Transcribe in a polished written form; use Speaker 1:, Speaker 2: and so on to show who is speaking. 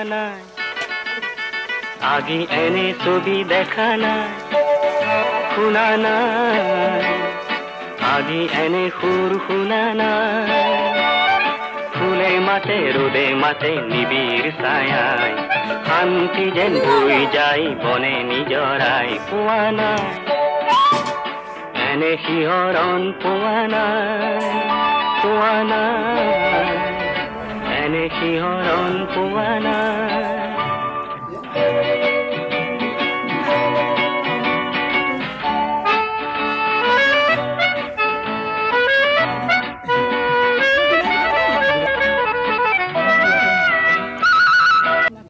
Speaker 1: নাই আগি এনে ছবি দেখা নাই শুনা নাই আগি এনে সুর শুনা নাই ফুলে মাতে রোদে মাতে নিবিড় ছায়ায় শান্তি যেন বৈ যায় বনে নিজৰাই পোৱা নাই এনে শিহৰণ পোৱা নাই এনে শিহৰণ পোৱা নাই